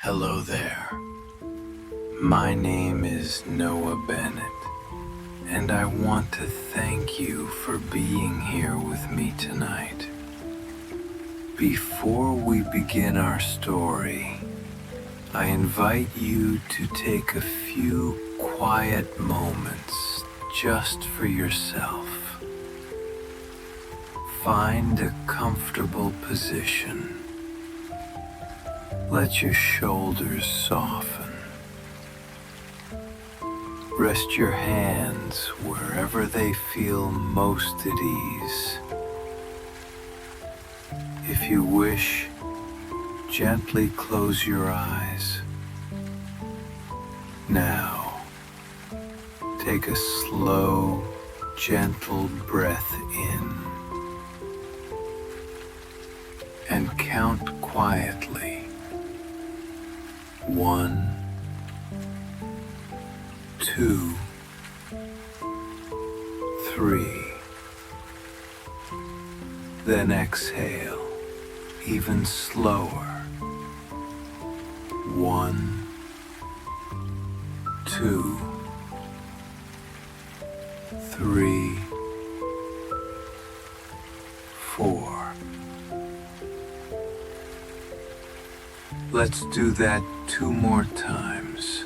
Hello there. My name is Noah Bennett, and I want to thank you for being here with me tonight. Before we begin our story, I invite you to take a few quiet moments just for yourself. Find a comfortable position. Let your shoulders soften. Rest your hands wherever they feel most at ease. If you wish, gently close your eyes. Now, take a slow, gentle breath in and count quietly. 1, 2, 3. Then exhale even slower. 1, 2, 3, 4. Let's do that 2 more times,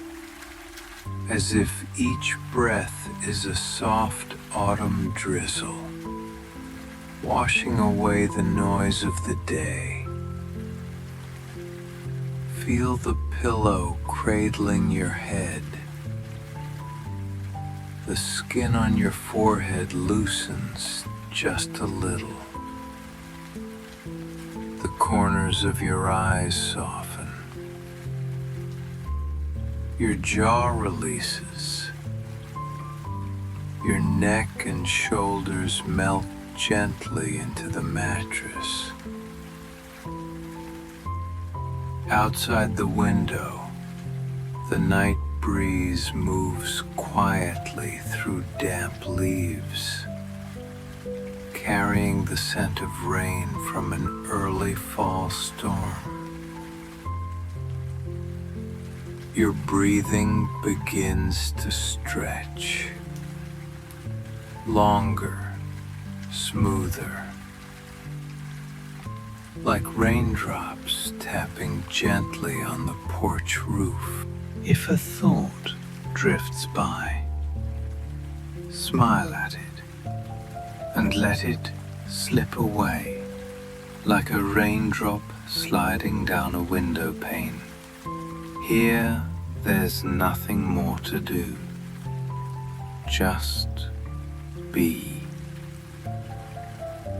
as if each breath is a soft autumn drizzle, washing away the noise of the day. Feel the pillow cradling your head. The skin on your forehead loosens just a little. The corners of your eyes soften. Your jaw releases. Your neck and shoulders melt gently into the mattress. Outside the window, the night breeze moves quietly through damp leaves, carrying the scent of rain from an early fall storm. Your breathing begins to stretch, longer, smoother, like raindrops tapping gently on the porch roof. If a thought drifts by, smile at it and let it slip away like a raindrop sliding down a window pane. Here, there's nothing more to do. Just be.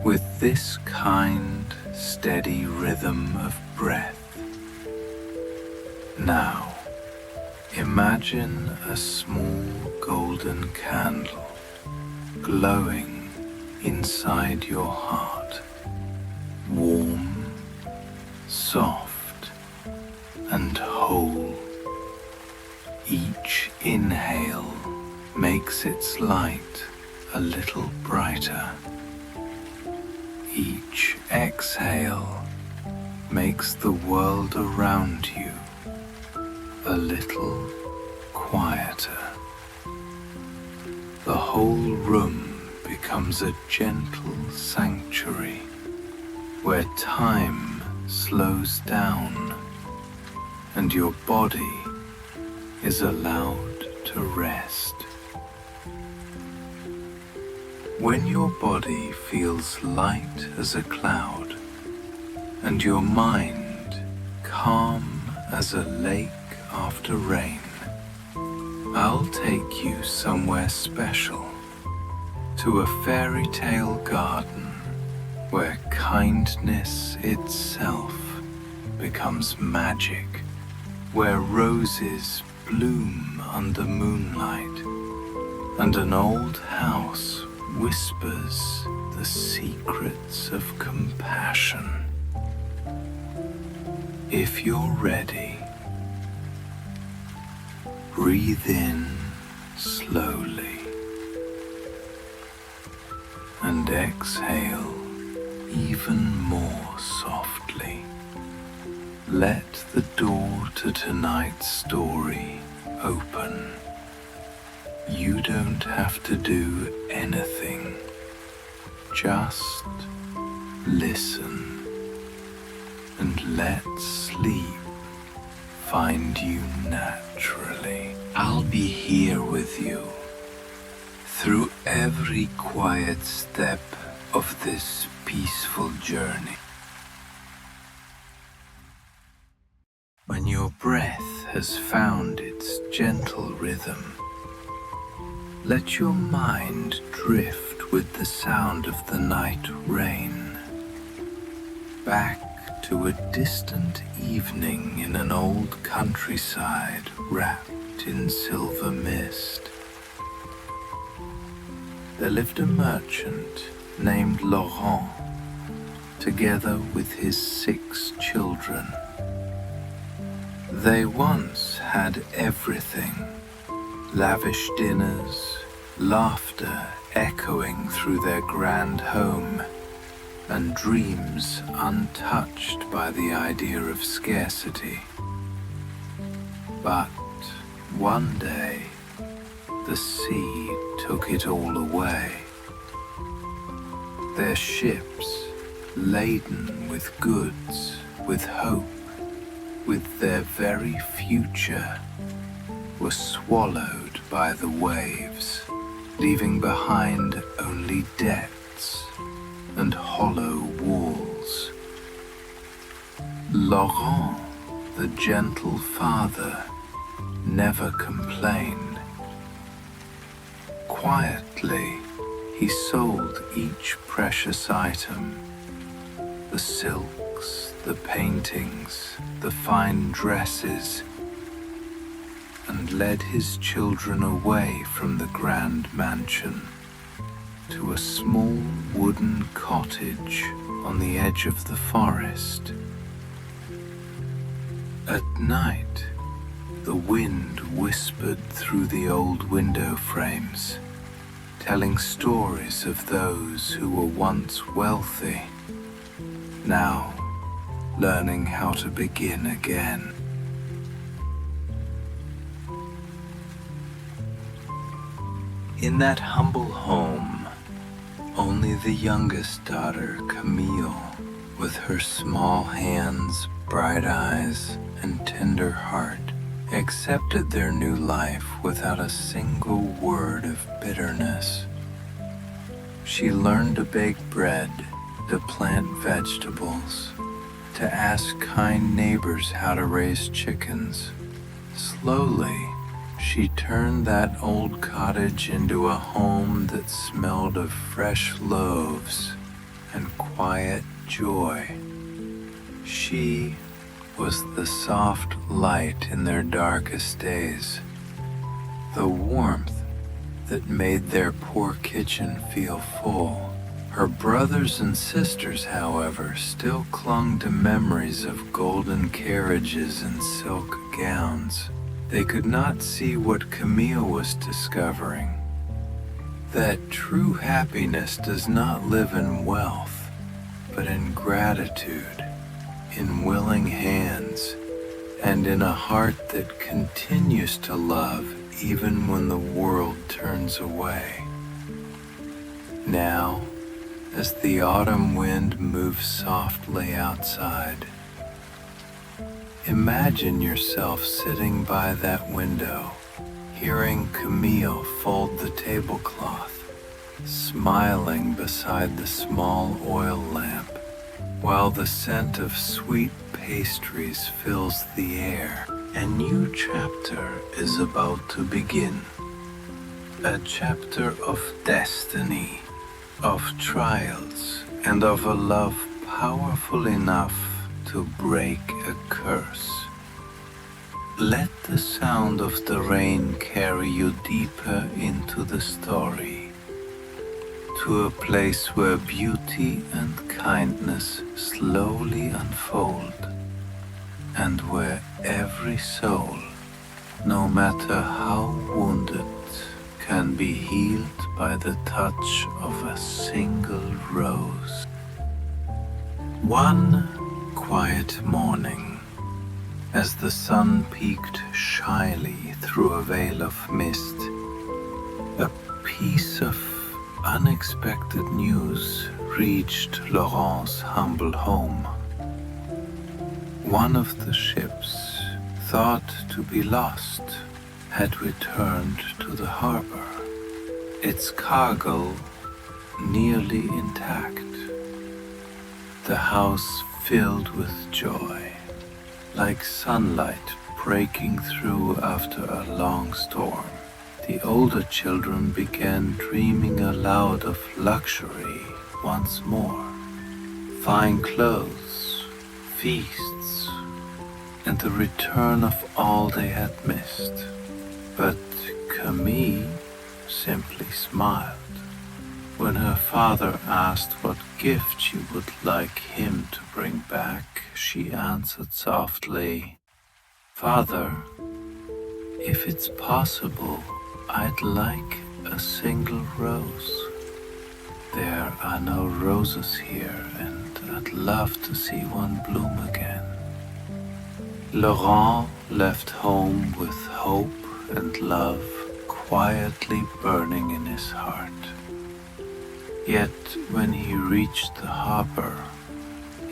With this kind, steady rhythm of breath. Now, imagine a small golden candle glowing inside your heart. Warm, soft, and whole. Each inhale makes its light a little brighter. Each exhale makes the world around you a little quieter. The whole room becomes a gentle sanctuary where time slows down and your body is allowed to rest. When your body feels light as a cloud and your mind calm as a lake after rain, I'll take you somewhere special, to a fairy tale garden where kindness itself becomes magic, where roses bloom under moonlight, and an old house whispers the secrets of compassion. If you're ready, breathe in slowly and exhale even more softly. Let the door to tonight's story open. You don't have to do anything. Just listen and let sleep find you naturally. I'll be here with you through every quiet step of this peaceful journey. When your breath has found its gentle rhythm, let your mind drift with the sound of the night rain, back to a distant evening in an old countryside wrapped in silver mist. There lived a merchant named Laurent, together with his 6 children. They once had everything: lavish dinners, laughter echoing through their grand home, and dreams untouched by the idea of scarcity. But one day, the sea took it all away. Their ships, laden with goods, with hope, with their very future, were swallowed by the waves, leaving behind only debts and hollow walls. Laurent, the gentle father, never complained. Quietly, he sold each precious item: the silks, the paintings, the fine dresses, and led his children away from the grand mansion to a small wooden cottage on the edge of the forest. At night, the wind whispered through the old window frames, telling stories of those who were once wealthy, now learning how to begin again. In that humble home, only the youngest daughter, Camille, with her small hands, bright eyes, and tender heart, accepted their new life without a single word of bitterness. She learned to bake bread, to plant vegetables, to ask kind neighbors how to raise chickens. Slowly, she turned that old cottage into a home that smelled of fresh loaves and quiet joy. She was the soft light in their darkest days, the warmth that made their poor kitchen feel full. Her brothers and sisters, however, still clung to memories of golden carriages and silk gowns. They could not see what Camille was discovering: that true happiness does not live in wealth, but in gratitude, in willing hands, and in a heart that continues to love even when the world turns away. Now, as the autumn wind moves softly outside, imagine yourself sitting by that window, hearing Camille fold the tablecloth, smiling beside the small oil lamp, while the scent of sweet pastries fills the air. A new chapter is about to begin. A chapter of destiny, of trials, and of a love powerful enough to break a curse. Let the sound of the rain carry you deeper into the story, to a place where beauty and kindness slowly unfold, and where every soul, no matter how wounded, can be healed by the touch of a single rose. One quiet morning, As the sun peeked shyly through a veil of mist, a piece of unexpected news reached Laurent's humble home. One of the ships, thought to be lost, had returned to the harbor, its cargo nearly intact. The house filled with joy, like sunlight breaking through after a long storm. The older children began dreaming aloud of luxury once more. Fine clothes, feasts, and the return of all they had missed. But Camille simply smiled. When her father asked what gift she would like him to bring back, she answered softly, "Father, if it's possible, I'd like a single rose. There are no roses here, and I'd love to see one bloom again." Laurent left home with hope and love quietly burning in his heart. Yet when he reached the harbor,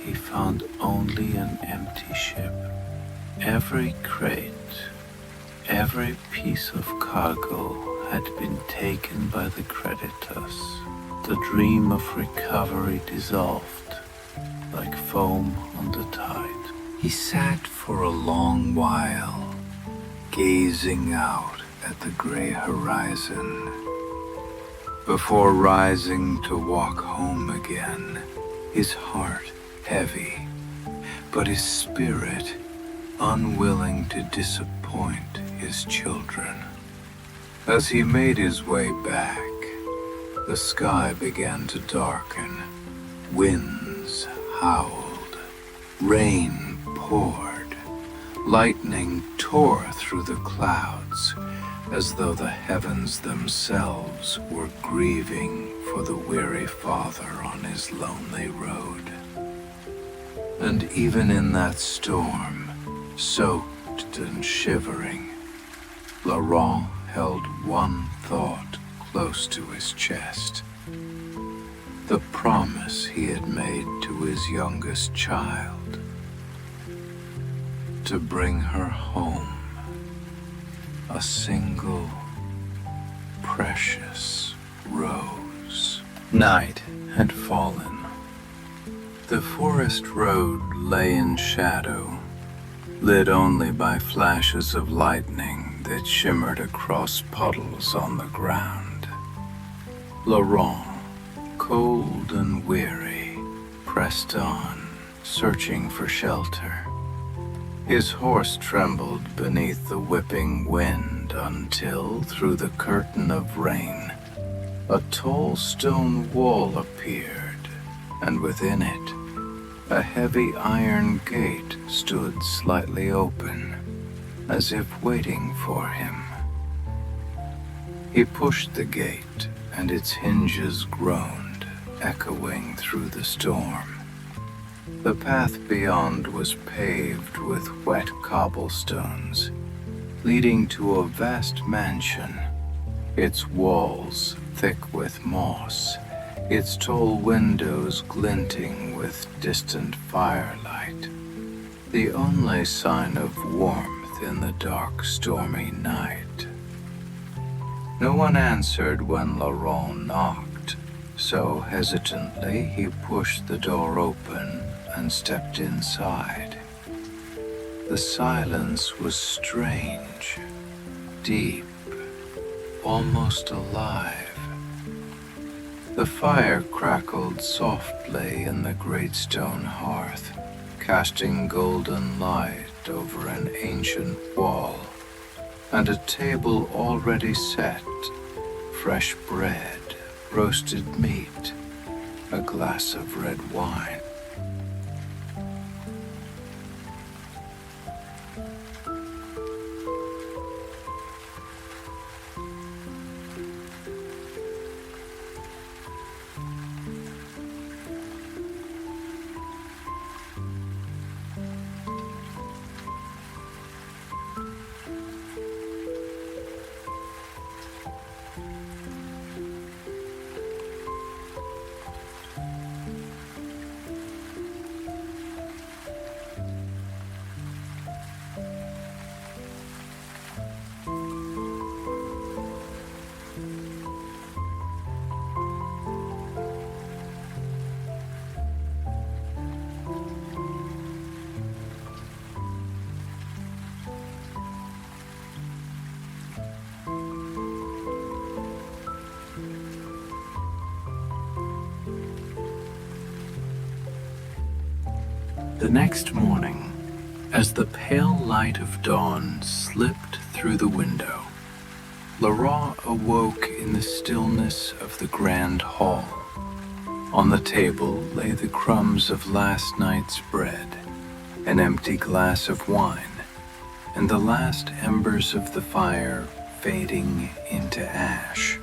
he found only an empty ship. Every crate, every piece of cargo had been taken by the creditors. The dream of recovery dissolved like foam on the tide. He sat for a long while, gazing out at the gray horizon, before rising to walk home again, his heart heavy, but his spirit unwilling to disappoint his children. As he made his way back, the sky began to darken. Winds howled, rain poured, lightning tore through the clouds, as though the heavens themselves were grieving for the weary father on his lonely road. And even in that storm, soaked and shivering, Laurent held one thought close to his chest. The promise he had made to his youngest child, to bring her home a single precious rose. Night had fallen. The forest road lay in shadow, lit only by flashes of lightning that shimmered across puddles on the ground. Laurent, cold and weary, pressed on, searching for shelter. His horse trembled beneath the whipping wind until, through the curtain of rain, a tall stone wall appeared, and within it, a heavy iron gate stood slightly open, as if waiting for him. He pushed the gate, and its hinges groaned, echoing through the storm. The path beyond was paved with wet cobblestones, leading to a vast mansion, its walls thick with moss, its tall windows glinting with distant firelight, the only sign of warmth in the dark, stormy night. No one answered when Laurent knocked, so hesitantly he pushed the door open and stepped inside. The silence was strange, deep, almost alive. The fire crackled softly in the great stone hearth, casting golden light over an ancient wall, and a table already set, fresh bread, roasted meat, a glass of red wine. The next morning, as the pale light of dawn slipped through the window, Laurent awoke in the stillness of the grand hall. On the table lay the crumbs of last night's bread, an empty glass of wine, and the last embers of the fire fading into ash.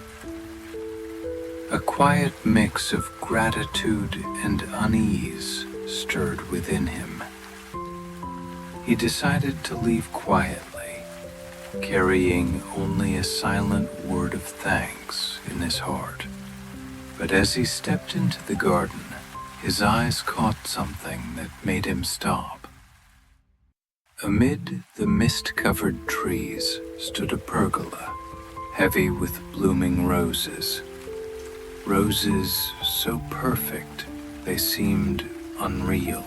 A quiet mix of gratitude and unease stirred within him. He decided to leave quietly, carrying only a silent word of thanks in his heart. But as he stepped into the garden, his eyes caught something that made him stop. Amid the mist-covered trees stood a pergola, heavy with blooming roses. Roses so perfect they seemed unreal,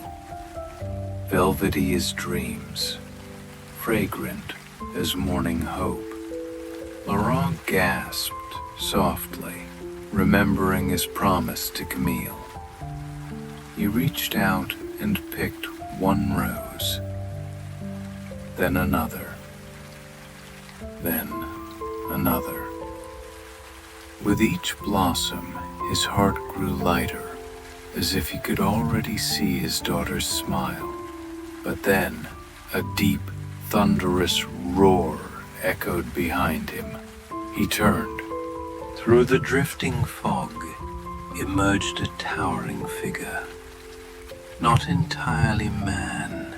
velvety as dreams, fragrant as morning hope. Laurent gasped softly, remembering his promise to Camille. He reached out and picked one rose, then another, then another. With each blossom, his heart grew lighter, as if he could already see his daughter's smile. But then, a deep, thunderous roar echoed behind him. He turned. Through the drifting fog emerged a towering figure. Not entirely man,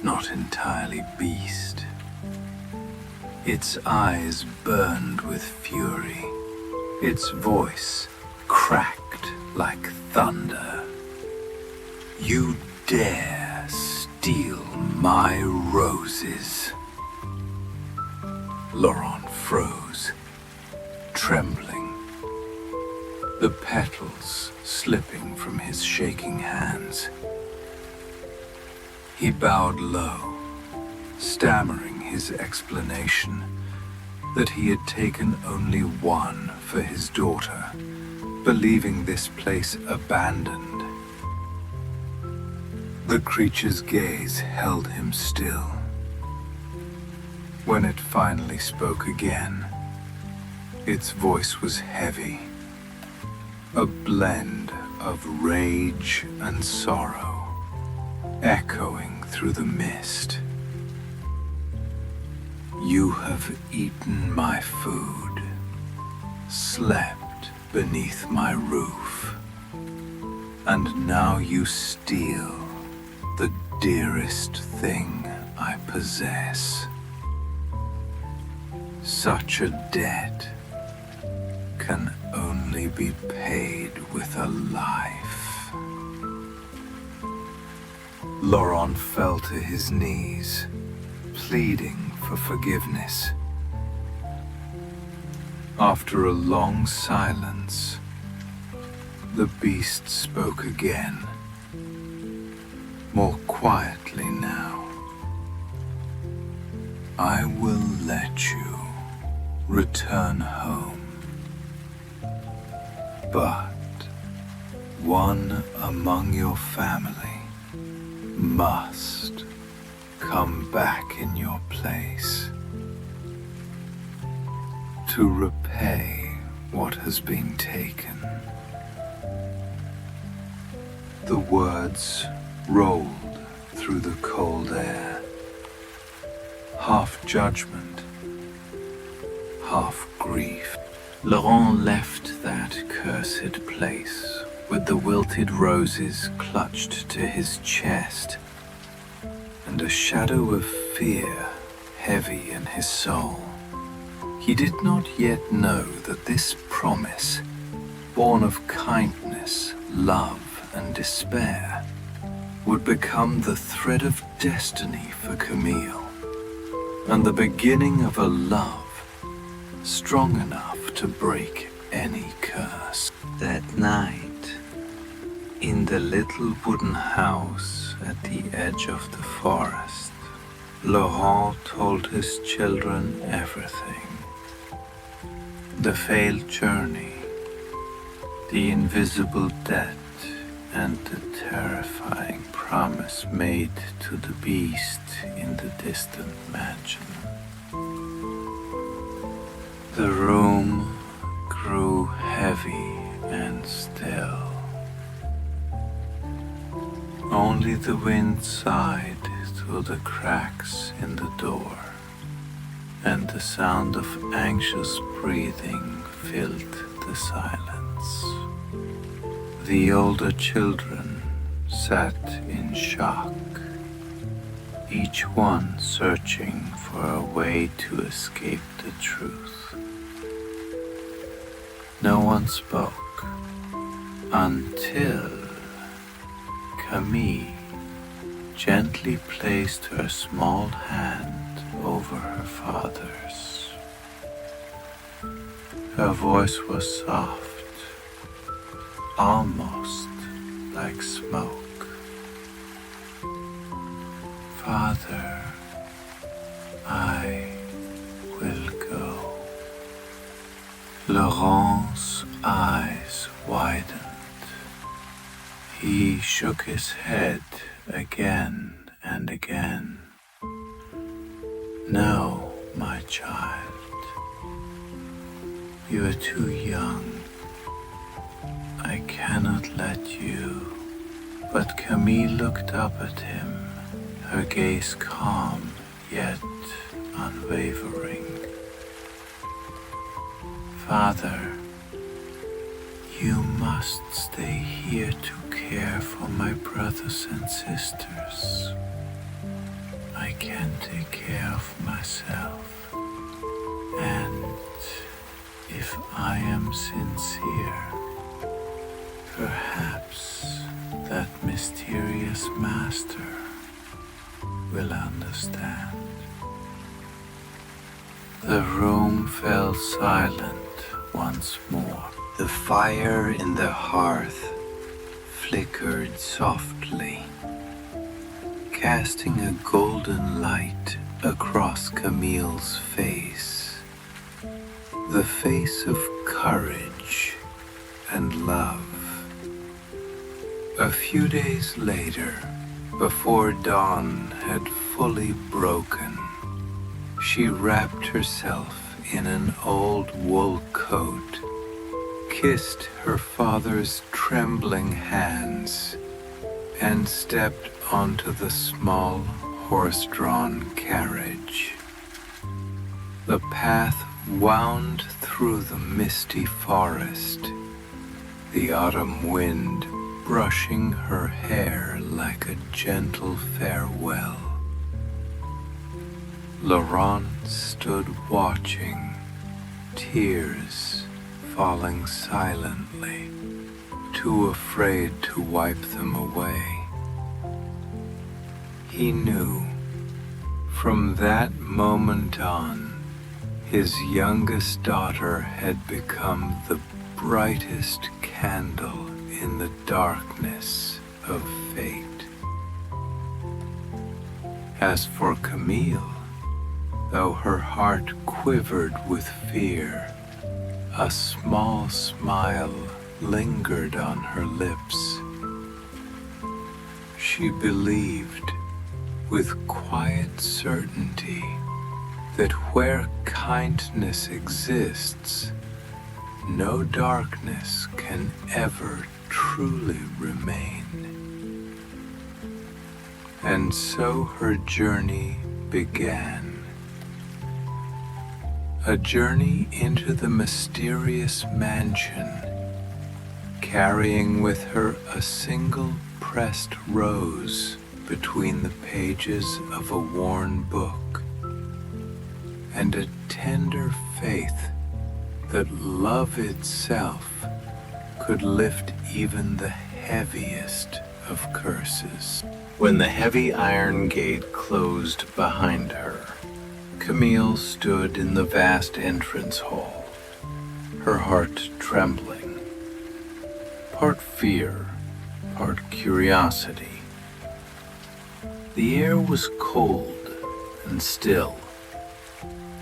not entirely beast. Its eyes burned with fury. Its voice cracked like thunder. You dare steal my roses? Laurent froze, trembling, the petals slipping from his shaking hands. He bowed low, stammering his explanation that he had taken only one for his daughter, believing this place abandoned. The creature's gaze held him still. When it finally spoke again, its voice was heavy, a blend of rage and sorrow, echoing through the mist. You have eaten my food, slept beneath my roof, and now you steal the dearest thing I possess. Such a debt can only be paid with a life. Laurent fell to his knees, pleading for forgiveness. After a long silence, the beast spoke again, more quietly now. I will let you return home, but one among your family must come back in your place to repay what has been taken. The words rolled through the cold air, half judgment, half grief. Laurent left that cursed place with the wilted roses clutched to his chest and a shadow of fear heavy in his soul. He did not yet know that this promise, born of kindness, love, and despair, would become the thread of destiny for Camille, and the beginning of a love strong enough to break any curse. That night, in the little wooden house at the edge of the forest, Laurent told his children everything. The failed journey, the invisible debt and the terrifying promise made to the beast in the distant mansion. The room grew heavy and still. Only the wind sighed through the cracks in the door, and the sound of anxious breathing filled the silence. The older children sat in shock, each one searching for a way to escape the truth. No one spoke until Camille gently placed her small hand over her father's. Her voice was soft, almost like smoke. "Father, I will go." Laurent's eyes widened. He shook his head again and again. "No, my child. You are too young. I cannot let you." But Camille looked up at him, her gaze calm yet unwavering. "Father, you must stay here to care for my brothers and sisters. I can take care of myself, and if I am sincere, perhaps that mysterious master will understand." The room fell silent once more. The fire in the hearth flickered softly, casting a golden light across Camille's face, the face of courage and love. A few days later, before dawn had fully broken, she wrapped herself in an old wool coat, kissed her father's trembling hands, and stepped onto the small horse-drawn carriage. The path wound through the misty forest, the autumn wind brushing her hair like a gentle farewell. Laurent stood watching, tears falling silently, too afraid to wipe them away. He knew, from that moment on, his youngest daughter had become the brightest candle in the darkness of fate. As for Camille, though her heart quivered with fear, a small smile lingered on her lips. She believed, with quiet certainty, that where kindness exists, no darkness can ever truly remain. And so her journey began. A journey into the mysterious mansion, carrying with her a single pressed rose between the pages of a worn book, and a tender faith that love itself could lift even the heaviest of curses. When the heavy iron gate closed behind her, Camille stood in the vast entrance hall, her heart trembling, part fear, part curiosity. The air was cold and still,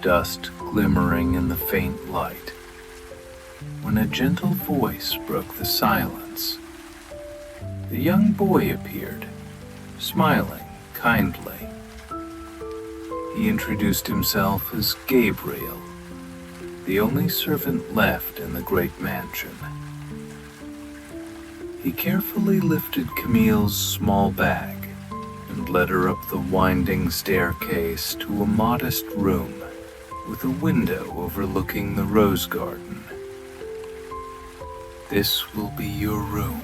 dust glimmering in the faint light, when a gentle voice broke the silence. The young boy appeared, smiling kindly. He introduced himself as Gabriel, the only servant left in the great mansion. He carefully lifted Camille's small bag and led her up the winding staircase to a modest room with a window overlooking the rose garden. "This will be your room,"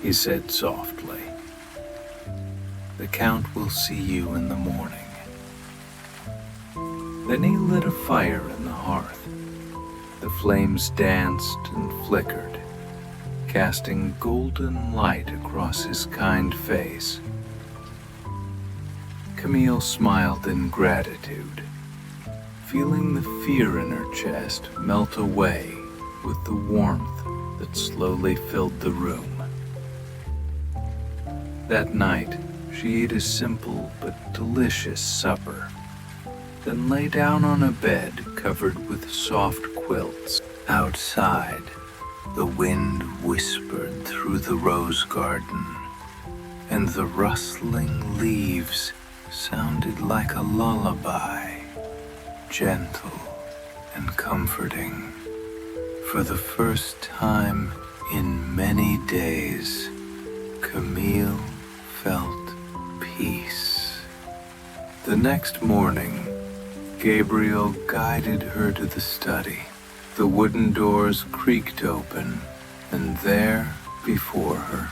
he said softly. "The Count will see you in the morning." Then he lit a fire in the hearth. The flames danced and flickered, casting golden light across his kind face. Camille smiled in gratitude, feeling the fear in her chest melt away with the warmth that slowly filled the room. That night, she ate a simple but delicious supper, then lay down on a bed covered with soft quilts. Outside, the wind whispered through the rose garden, and the rustling leaves sounded like a lullaby, gentle and comforting. For the first time in many days, Camille felt peace. The next morning, Gabriel guided her to the study. The wooden doors creaked open, and there, before her,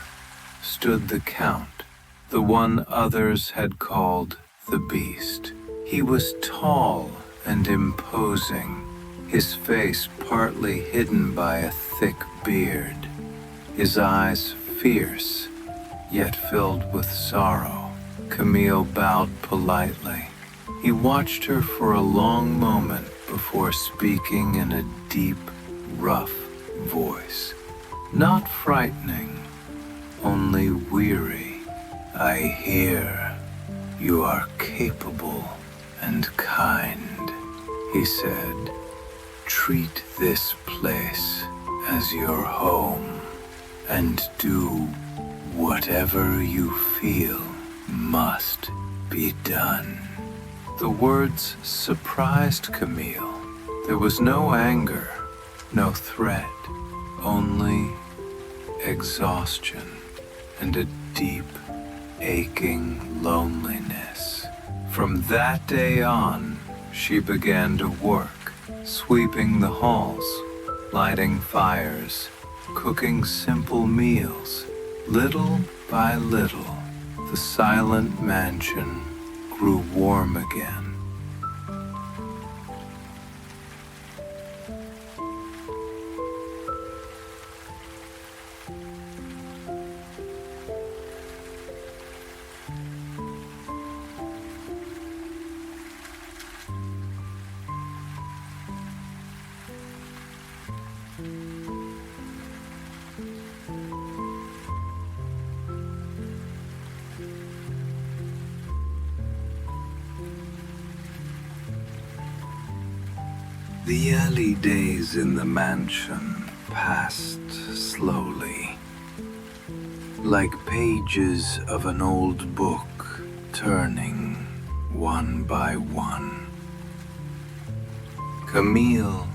stood the Count, the one others had called the Beast. He was tall and imposing, his face partly hidden by a thick beard, his eyes fierce, yet filled with sorrow. Camille bowed politely. He watched her for a long moment before speaking in a deep, rough voice. Not frightening, only weary. "I hear you are capable and kind," he said. "Treat this place as your home and do whatever you feel must be done." The words surprised Camille. There was no anger, no threat, only exhaustion and a deep, aching loneliness. From that day on, she began to work, sweeping the halls, lighting fires, cooking simple meals. Little by little, the silent mansion grew warm again. The early days in the mansion passed slowly, like pages of an old book turning one by one. Camille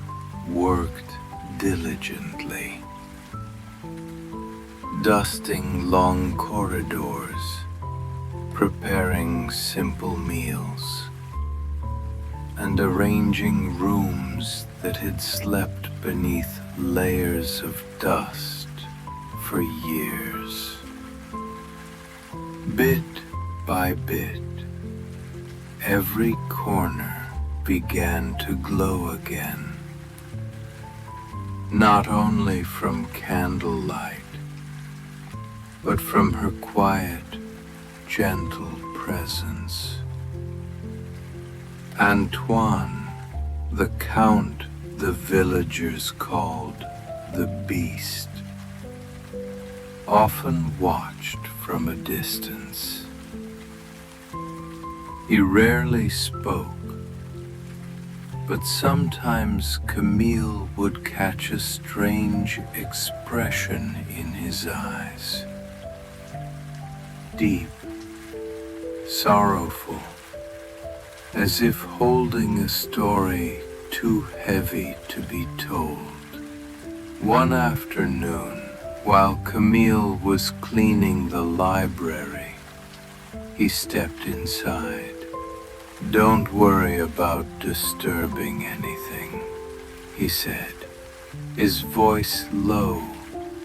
worked diligently, dusting long corridors, preparing simple meals, and arranging rooms that had slept beneath layers of dust for years. Bit by bit, every corner began to glow again, not only from candlelight, but from her quiet, gentle presence. Antoine, the Count the villagers called the Beast, often watched from a distance. He rarely spoke, but sometimes Camille would catch a strange expression in his eyes, deep, sorrowful, as if holding a story too heavy to be told. One afternoon, while Camille was cleaning the library, he stepped inside. "Don't worry about disturbing anything," he said, his voice low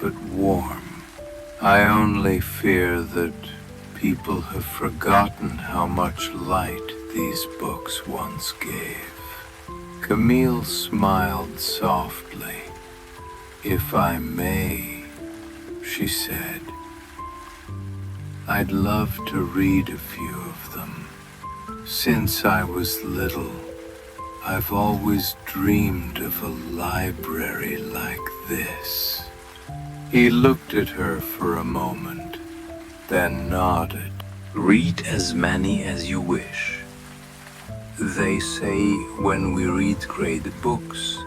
but warm. "I only fear that people have forgotten how much light these books once gave." Camille smiled softly. "If I may," she said, "I'd love to read a few of them. Since I was little, I've always dreamed of a library like this." He looked at her for a moment, then nodded. "Read as many as you wish. They say when we read great books,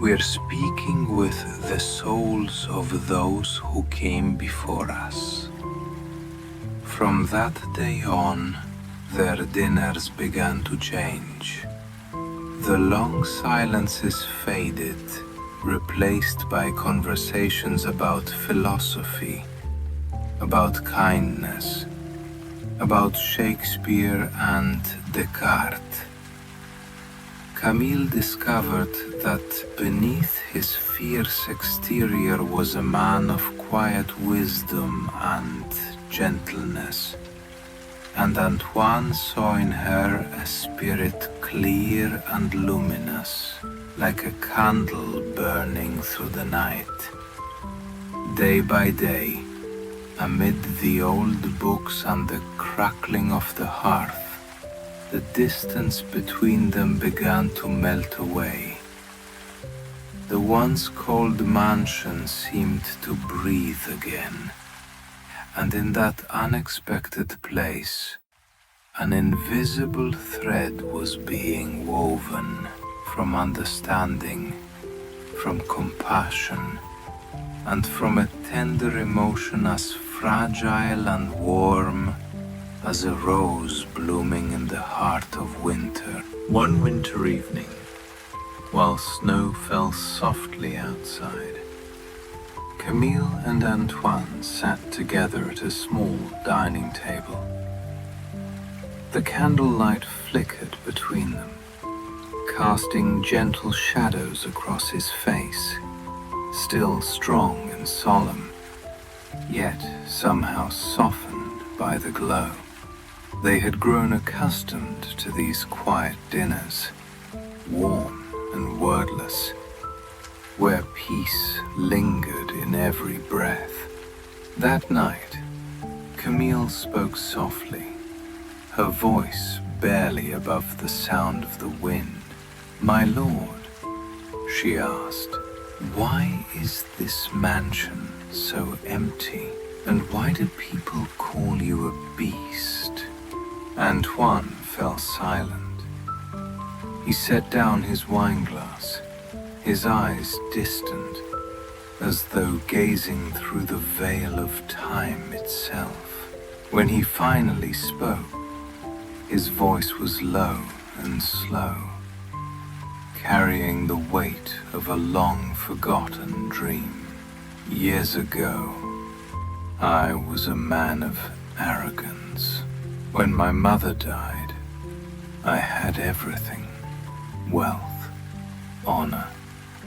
we're speaking with the souls of those who came before us." From that day on, their dinners began to change. The long silences faded, replaced by conversations about philosophy, about kindness, about Shakespeare and Descartes. Camille discovered that beneath his fierce exterior was a man of quiet wisdom and gentleness, and Antoine saw in her a spirit clear and luminous, like a candle burning through the night. Day by day, amid the old books and the crackling of the hearth, the distance between them began to melt away. The once cold mansion seemed to breathe again, and in that unexpected place, an invisible thread was being woven from understanding, from compassion, and from a tender emotion as fragile and warm as a rose blooming in the heart of winter. One winter evening, while snow fell softly outside, Camille and Antoine sat together at a small dining table. The candlelight flickered between them, casting gentle shadows across his face, still strong and solemn, yet somehow softened by the glow. They had grown accustomed to these quiet dinners, warm and wordless, where peace lingered in every breath. That night, Camille spoke softly, her voice barely above the sound of the wind. "My lord," she asked, "why is this mansion so empty, and why do people call you a beast?" Antoine fell silent. He set down his wineglass, his eyes distant, as though gazing through the veil of time itself. When he finally spoke, his voice was low and slow, carrying the weight of a long-forgotten dream. "Years ago, I was a man of arrogance. When my mother died, I had everything: wealth, honor,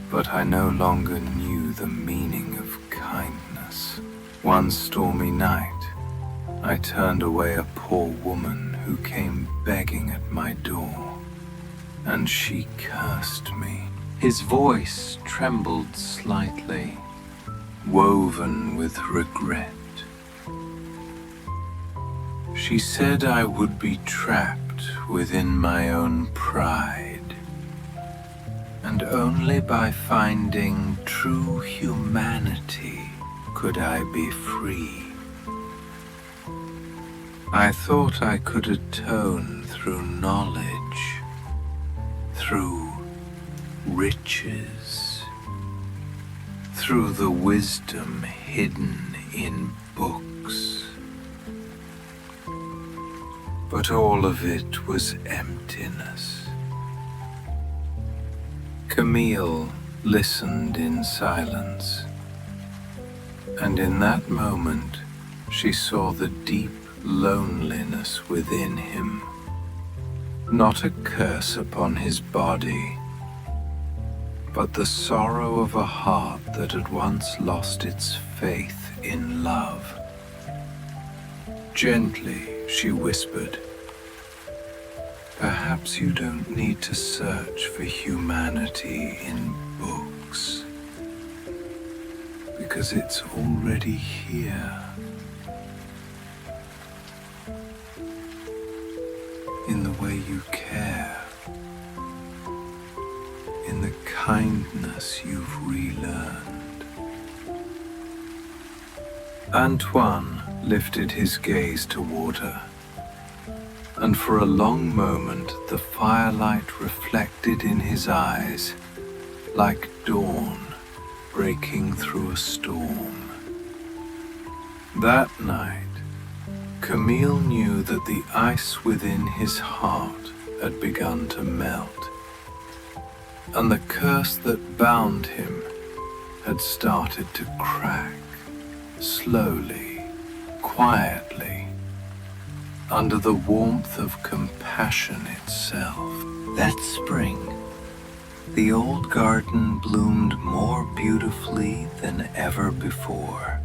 but I no longer knew the meaning of kindness. One stormy night, I turned away a poor woman who came begging at my door, and she cursed me." His voice trembled slightly, woven with regret. "She said I would be trapped within my own pride, and only by finding true humanity could I be free. I thought I could atone through knowledge, through riches, through the wisdom hidden in books. but all of it was emptiness. Camille listened in silence, and in that moment she saw the deep loneliness within him. Not a curse upon his body, but the sorrow of a heart that had once lost its faith in love. Gently, she whispered, "Perhaps you don't need to search for humanity in books, because it's already here. In the way you care, in the kindness you've relearned." Antoine lifted his gaze toward her, and for a long moment the firelight reflected in his eyes like dawn breaking through a storm. That night, Camille knew that the ice within his heart had begun to melt, and the curse that bound him had started to crack, slowly, quietly, under the warmth of compassion itself. That spring, the old garden bloomed more beautifully than ever before.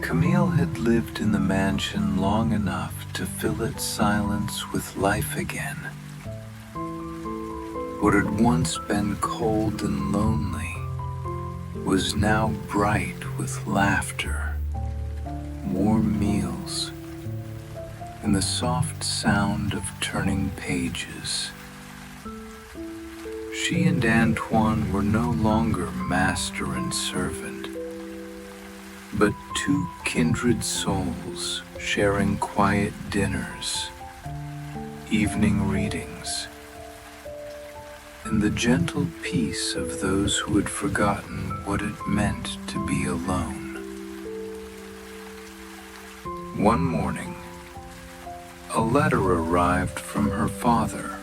Camille had lived in the mansion long enough to fill its silence with life again. What had once been cold and lonely was now bright with laughter, warm meals, and the soft sound of turning pages. She and Antoine were no longer master and servant, but two kindred souls sharing quiet dinners, evening readings, and the gentle peace of those who had forgotten what it meant to be alone. One morning, a letter arrived from her father.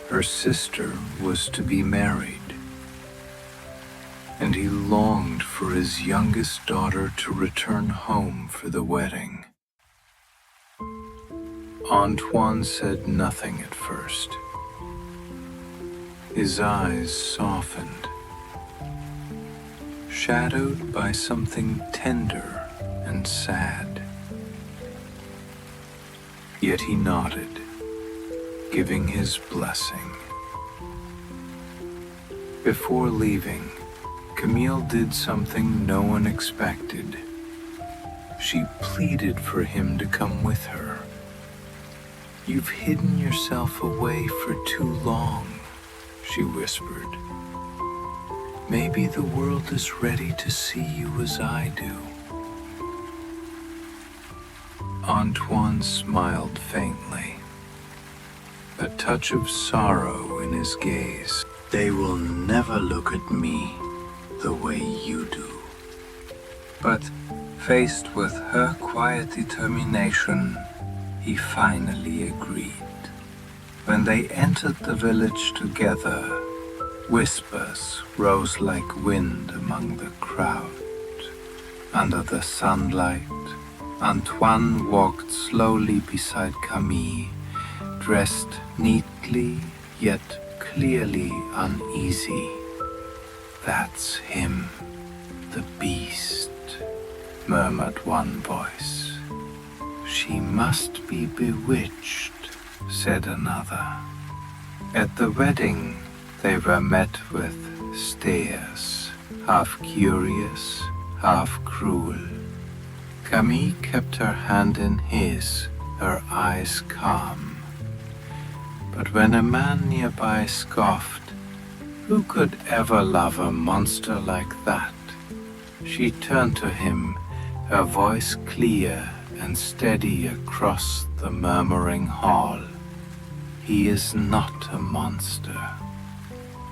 Her sister was to be married, and he longed for his youngest daughter to return home for the wedding. Antoine said nothing at first. His eyes softened, shadowed by something tender and sad. Yet he nodded, giving his blessing. Before leaving, Camille did something no one expected. She pleaded for him to come with her. "You've hidden yourself away for too long," she whispered. "Maybe the world is ready to see you as I do." Antoine smiled faintly, a touch of sorrow in his gaze. "They will never look at me the way you do." But faced with her quiet determination, he finally agreed. When they entered the village together, whispers rose like wind among the crowd. Under the sunlight, Antoine walked slowly beside Camille, dressed neatly yet clearly uneasy. "That's him, the beast," murmured one voice. "She must be bewitched," said another. At the wedding, they were met with stares, half curious, half cruel. Camille kept her hand in his, her eyes calm. But when a man nearby scoffed, "Who could ever love a monster like that?" she turned to him, her voice clear and steady across the murmuring hall. "He is not a monster.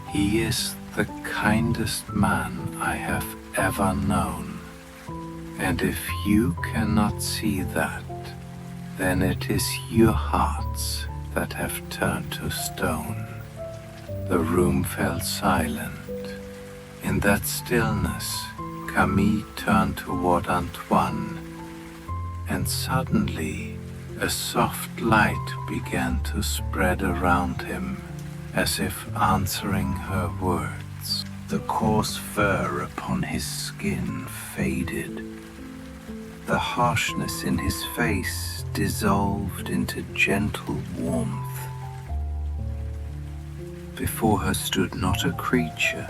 He is the kindest man I have ever known. And if you cannot see that, then it is your hearts that have turned to stone. The room fell silent. In that stillness, Camille turned toward Antoine, and suddenly a soft light began to spread around him, as if answering her words. The coarse fur upon his skin faded. The harshness in his face dissolved into gentle warmth. Before her stood not a creature,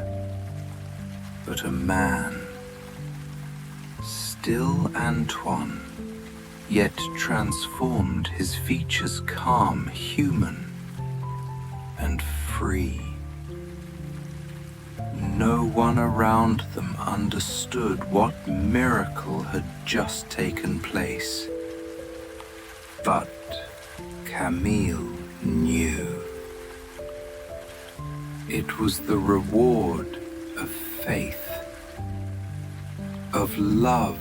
but a man. Still Antoine, yet transformed, his features calm, human, and free. No one around them understood what miracle had just taken place. But Camille knew. It was the reward of faith, of love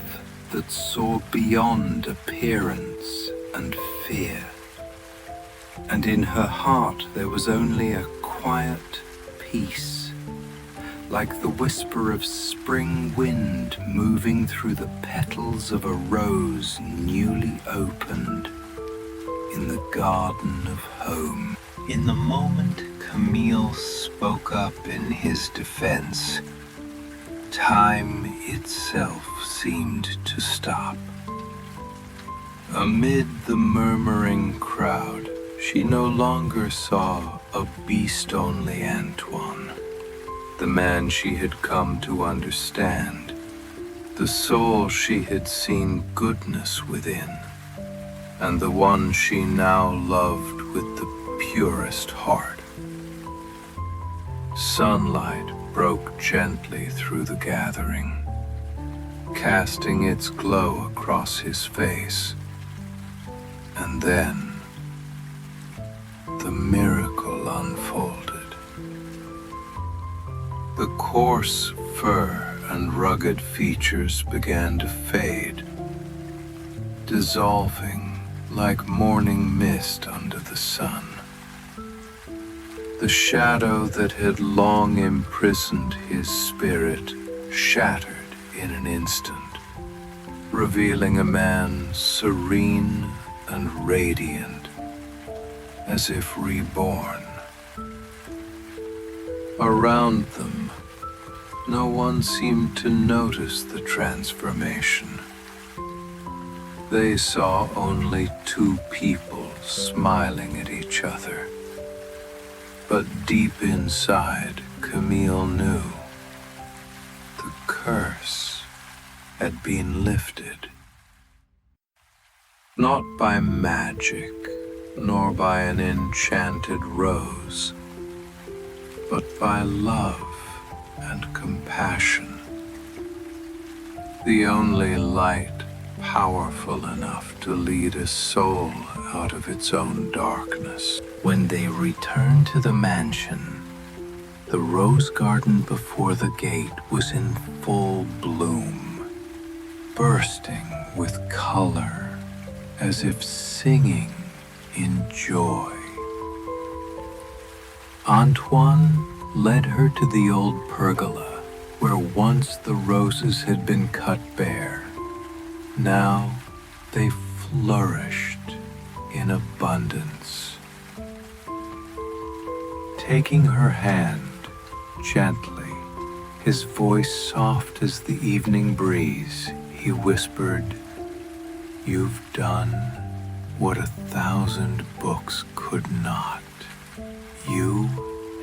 that saw beyond appearance and fear. And in her heart there was only a quiet peace, like the whisper of spring wind moving through the petals of a rose newly opened in the garden of home. In the moment Camille spoke up in his defense, time itself seemed to stop. Amid the murmuring crowd, she no longer saw a beast-only Antoine, the man she had come to understand, the soul she had seen goodness within, and the one she now loved with the purest heart. Sunlight broke gently through the gathering, casting its glow across his face. And then the miracle unfolded. The coarse fur and rugged features began to fade, dissolving like morning mist under the sun. The shadow that had long imprisoned his spirit shattered in an instant, revealing a man serene and radiant, as if reborn. Around them, no one seemed to notice the transformation. They saw only two people smiling at each other. But deep inside, Camille knew the curse had been lifted. Not by magic, nor by an enchanted rose, but by love and compassion. The only light powerful enough to lead a soul out of its own darkness. When they returned to the mansion, the rose garden before the gate was in full bloom, bursting with color, as if singing in joy. Antoine led her to the old pergola, where once the roses had been cut bare. Now they flourished in abundance. Taking her hand gently, his voice soft as the evening breeze, he whispered, "You've done what 1,000 books could not. You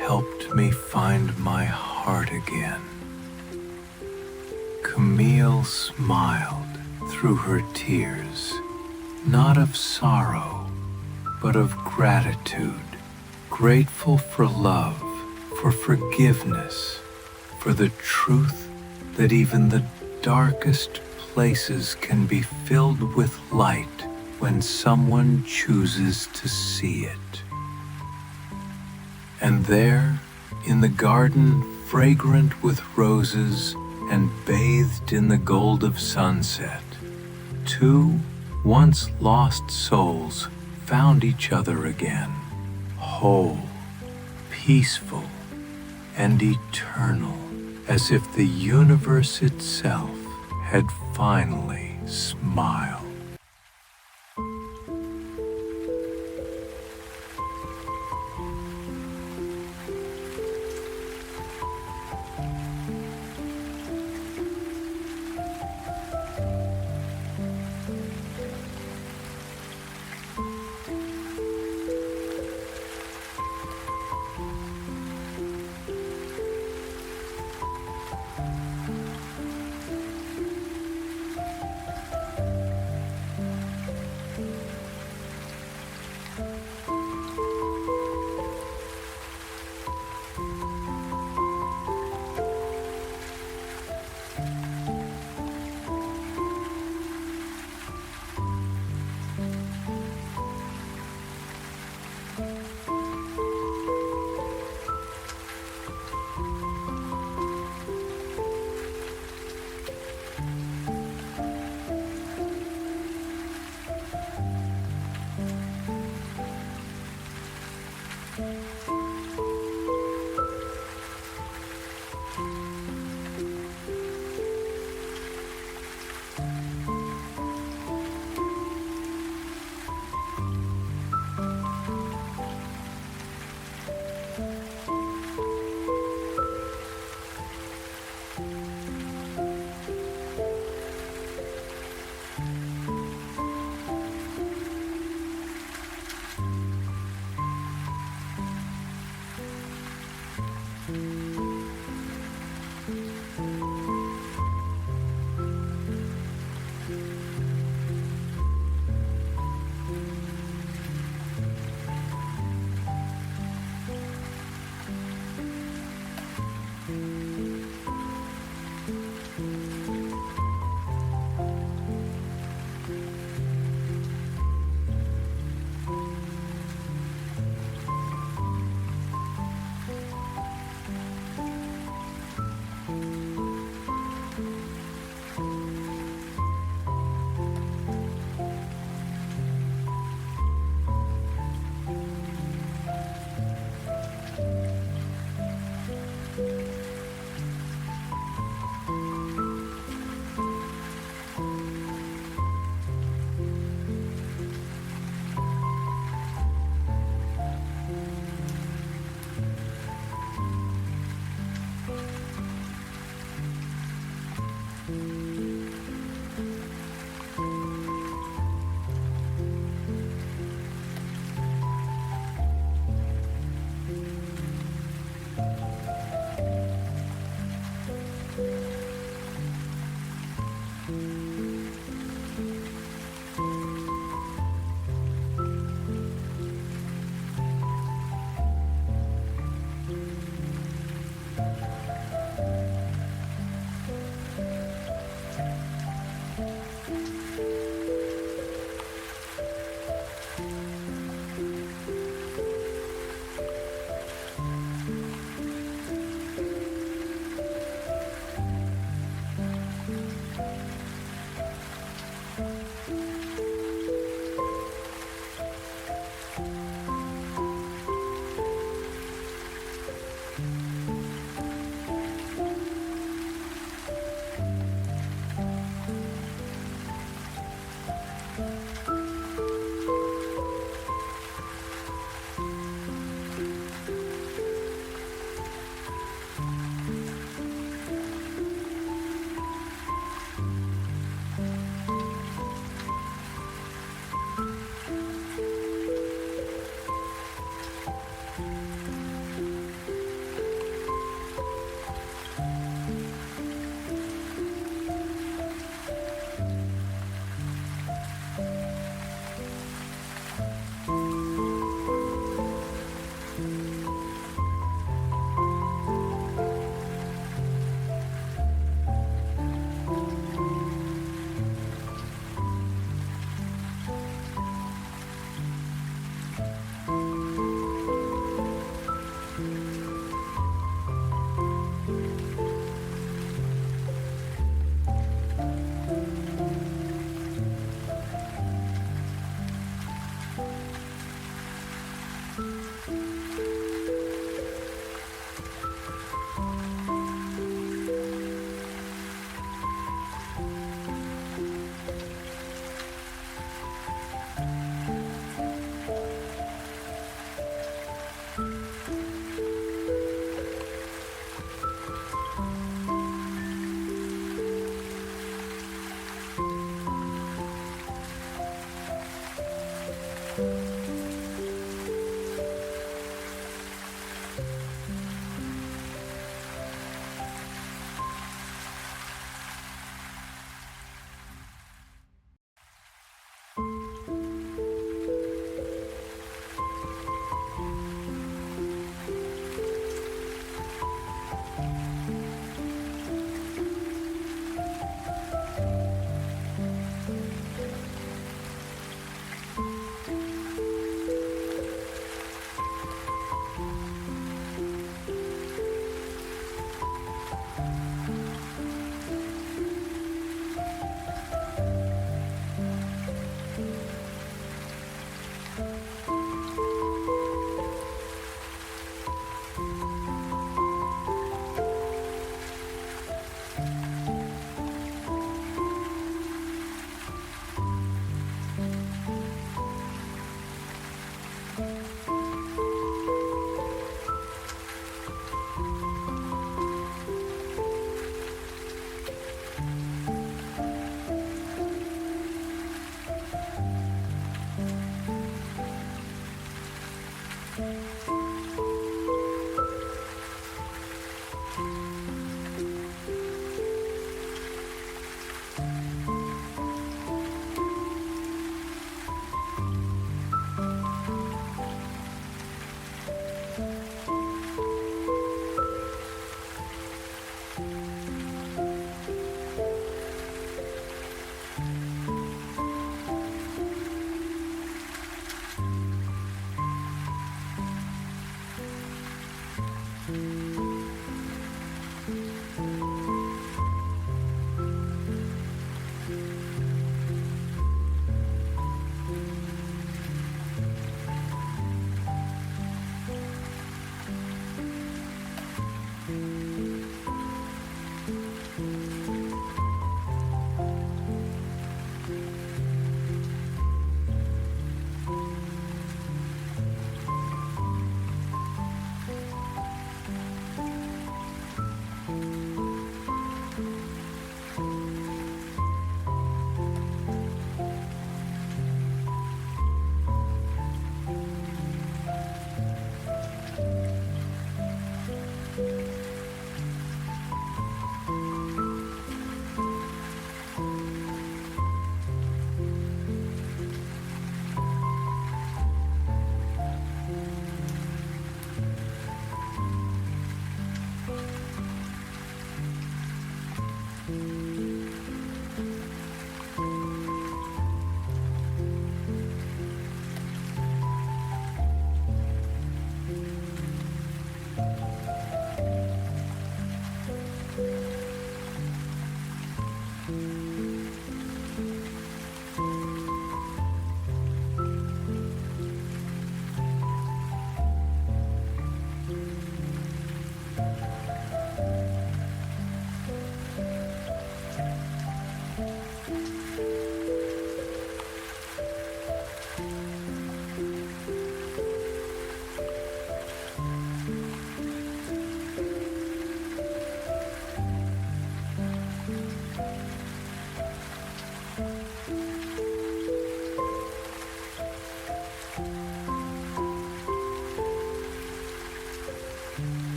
helped me find my heart again." Camille smiled through her tears, not of sorrow, but of gratitude, grateful for love, for forgiveness, for the truth that even the darkest places can be filled with light when someone chooses to see it. And there, in the garden fragrant with roses and bathed in the gold of sunset, two Once lost souls found each other again, whole, peaceful, and eternal, as if the universe itself had finally smiled.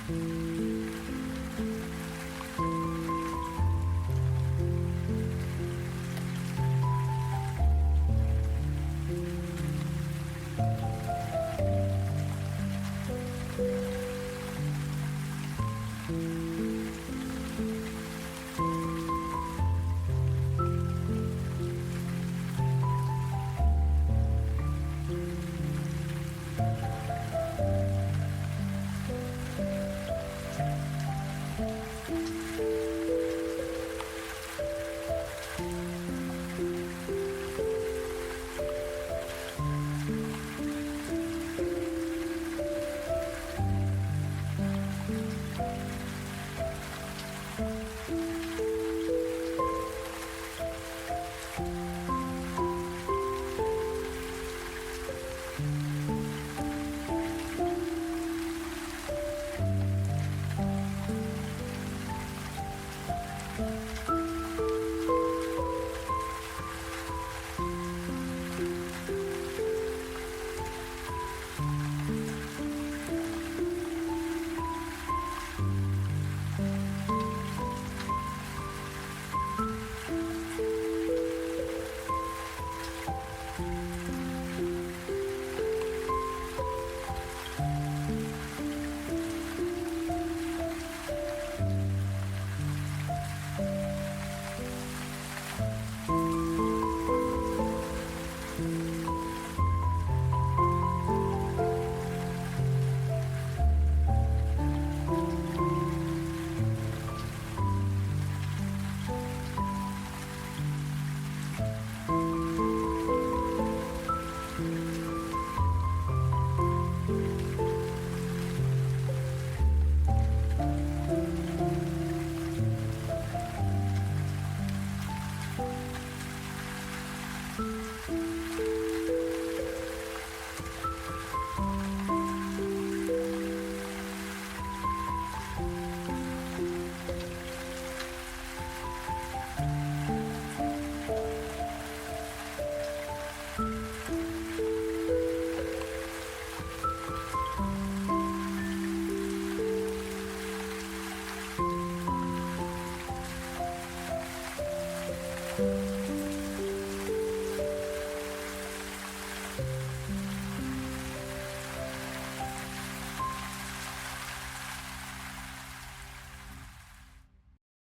you.